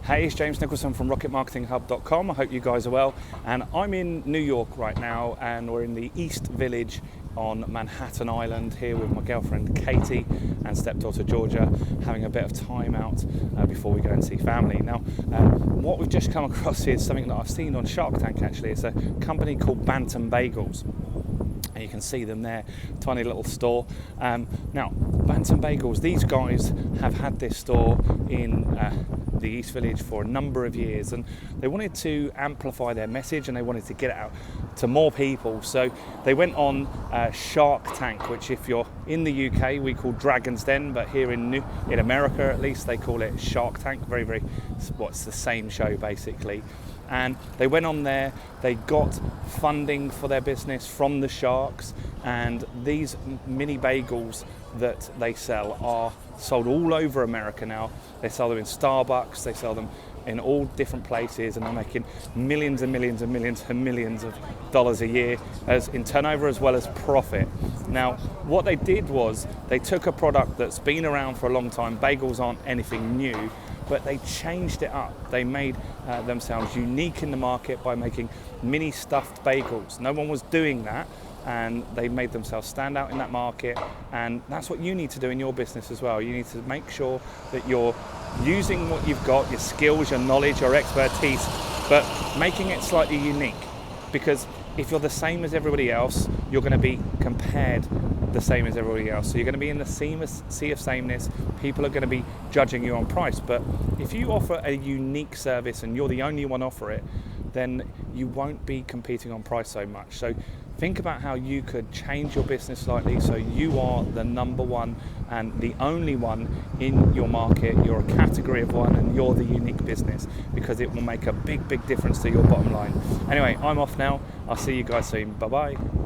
Hey, it's James Nicholson from rocketmarketinghub.com. I hope you guys are well. And I'm in New York right now, and we're in the East Village on Manhattan Island here with my girlfriend Katie and stepdaughter Georgia, having a bit of time out before we go and see family. Now, what we've just come across is something that I've seen on Shark Tank actually. It's a company called Bantam Bagels. And you can see them there, tiny little store. Now, Bantam Bagels, these guys have had this store in the East Village for a number of years, and they wanted to amplify their message and they wanted to get it out to more people. So they went on Shark Tank, which if you're in the UK we call Dragon's Den, but here in America at least they call it Shark Tank. It's the same show basically. And they went on there, they got funding for their business from the sharks, and these mini bagels that they sell are sold all over America now. They sell them in Starbucks, they sell them in all different places, and they're making millions and millions and millions and millions of dollars a year as in turnover as well as profit. Now, what they did was they took a product that's been around for a long time. Bagels aren't anything new, but they changed it up. They made themselves unique in the market by making mini stuffed bagels. No one was doing that, and they made themselves stand out in that market, and that's what you need to do in your business as well. You need to make sure that you're using what you've got, your skills, your knowledge, your expertise, but making it slightly unique, because if you're the same as everybody else, you're going to be compared the same as everybody else. So you're going to be in the sea of sameness. People are going to be judging you on price. But if you offer a unique service and you're the only one offer it, then you won't be competing on price so much. So think about how you could change your business slightly so you are the number one and the only one in your market. You're a category of one and you're the unique business, because it will make a big difference to your bottom line. Anyway, I'm off now. I'll see you guys soon. Bye-bye.